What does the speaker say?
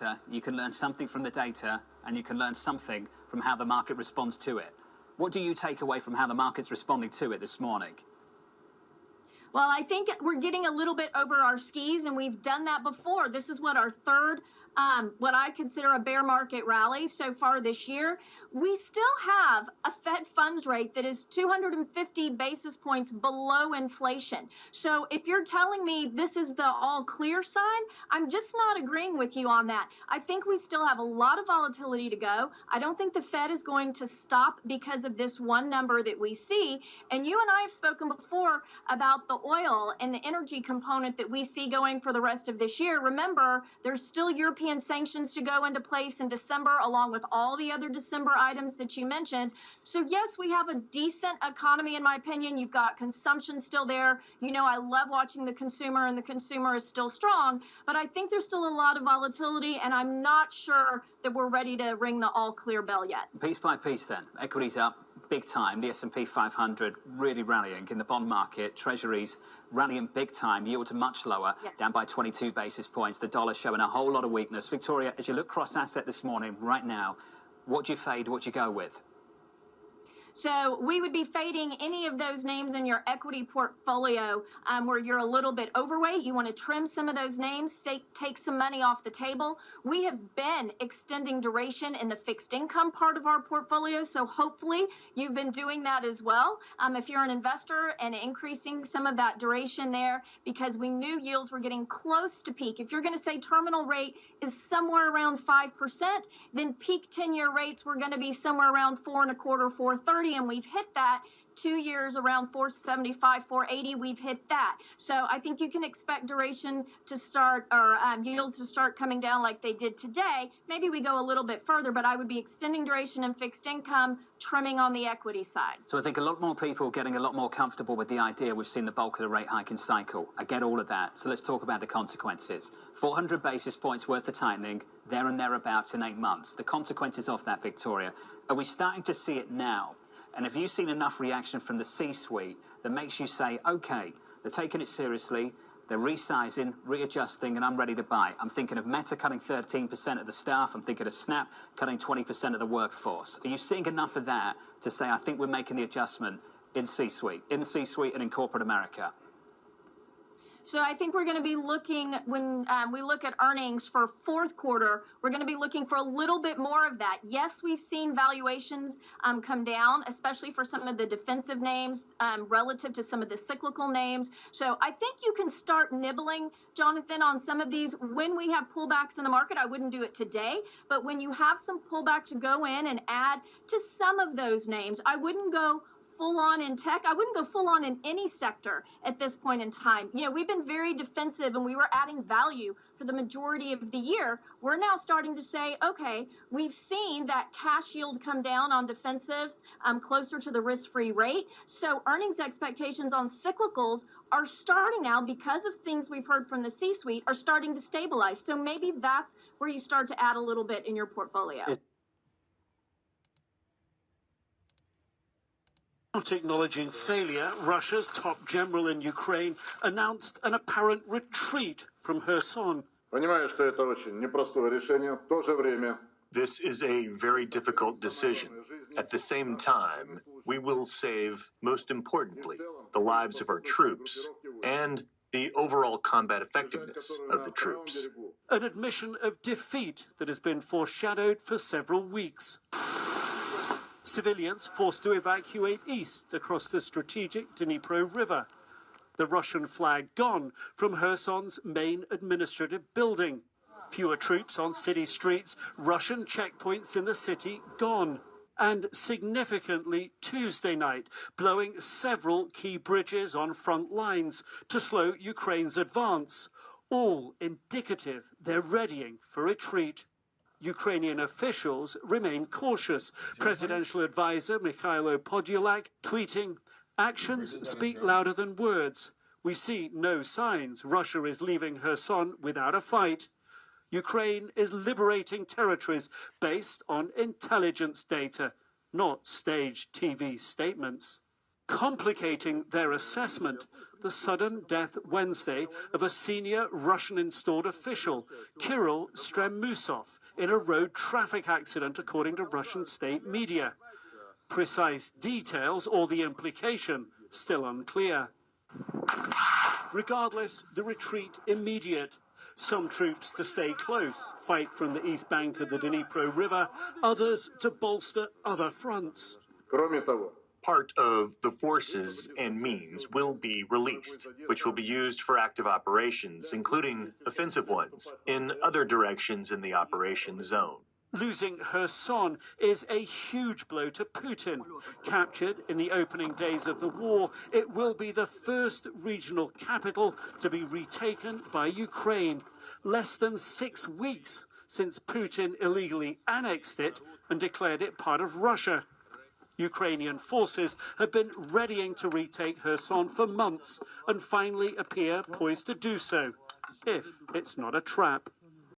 data, you can learn something from the data, and you can learn something from how the market responds to it. What do you take away from how the market's responding to it this morning? Well, I think we're getting a little bit over our skis, and we've done that before. This is our third, what I consider a bear market rally so far this year. We still have a Fed funds rate that is 250 basis points below inflation. So if you're telling me this is the all clear sign, I'm just not agreeing with you on that. I think we still have a lot of volatility to go. I don't think the Fed is going to stop because of this one number that we see. And you and I have spoken before about the oil and the energy component that we see going for the rest of this year. Remember, there's still European sanctions to go into place in December, along with all the other December items that you mentioned. So yes, we have a decent economy, in my opinion. You've got consumption still there. You know, I love watching the consumer, and the consumer is still strong, but I think there's still a lot of volatility, and I'm not sure that we're ready to ring the all clear bell yet. Piece by piece then, equities up big time, the S&P 500 really rallying in the bond market, treasuries rallying big time, yields are much lower, down by 22 basis points, the dollar showing a whole lot of weakness. Victoria, as you look cross-asset this morning, right now, what do you fade, what do you go with? So we would be fading any of those names in your equity portfolio where you're a little bit overweight. You want to trim some of those names, take some money off the table. We have been extending duration in the fixed income part of our portfolio, so hopefully you've been doing that as well. If you're an investor, and increasing some of that duration there, because we knew yields were getting close to peak. If you're going to say terminal rate is somewhere around 5%, then peak 10-year rates were going to be somewhere around 4.25%, 4.30%. And we've hit that. 2 years around 475, 480, we've hit that. So I think you can expect duration to start, or yields to start coming down like they did today. Maybe we go a little bit further, but I would be extending duration in fixed income, trimming on the equity side. So I think a lot more people getting a lot more comfortable with the idea we've seen the bulk of the rate hiking cycle. I get all of that. So let's talk about the consequences. 400 basis points worth of tightening, there and thereabouts in 8 months. The consequences of that, Victoria, are we starting to see it now? And have you seen enough reaction from the C-suite that makes you say, okay, they're taking it seriously, they're resizing, readjusting, and I'm ready to buy? I'm thinking of Meta cutting 13% of the staff. I'm thinking of Snap cutting 20% of the workforce. Are you seeing enough of that to say, I think we're making the adjustment in C-suite and in corporate America? So I think we're going to be looking, when we look at earnings for fourth quarter, we're going to be looking for a little bit more of that. Yes, we've seen valuations come down, especially for some of the defensive names relative to some of the cyclical names. So I think you can start nibbling, Jonathan, on some of these when we have pullbacks in the market. I wouldn't do it today, but when you have some pullback to go in and add to some of those names, I wouldn't go full on in tech. I wouldn't go full on in any sector at this point in time. You know, we've been very defensive, and we were adding value for the majority of the year. We're now starting to say, okay, we've seen that cash yield come down on defensives closer to the risk-free rate. So earnings expectations on cyclicals are starting now, because of things we've heard from the C-suite, are starting to stabilize. So maybe that's where you start to add a little bit in your portfolio. Not acknowledging failure, Russia's top general in Ukraine announced an apparent retreat from Kherson. This is a very difficult decision. At the same time, we will save, most importantly, the lives of our troops and the overall combat effectiveness of the troops. An admission of defeat that has been foreshadowed for several weeks. Civilians forced to evacuate east across the strategic Dnipro River. The Russian flag gone from Kherson's main administrative building. Fewer troops on city streets, Russian checkpoints in the city gone. And significantly, Tuesday night, blowing several key bridges on front lines to slow Ukraine's advance. All indicative they're readying for retreat. Ukrainian officials remain cautious. Presidential advisor Mikhailo Podolyak tweeting, "Actions speak louder than words. We see no signs Russia is leaving Kherson without a fight. Ukraine is liberating territories based on intelligence data, not staged TV statements." Complicating their assessment, the sudden death Wednesday of a senior Russian-installed official, Kirill Stremusov, in a road traffic accident, according to Russian state media. Precise details or the implication still unclear. Regardless, the retreat immediate. Some troops to stay close, fight from the east bank of the Dnipro River, others to bolster other fronts. Part of the forces and means will be released, which will be used for active operations, including offensive ones, in other directions in the operation zone. Losing Kherson is a huge blow to Putin. Captured in the opening days of the war, it will be the first regional capital to be retaken by Ukraine. Less than 6 weeks since Putin illegally annexed it and declared it part of Russia. Ukrainian forces have been readying to retake Kherson for months and finally appear poised to do so, if it's not a trap.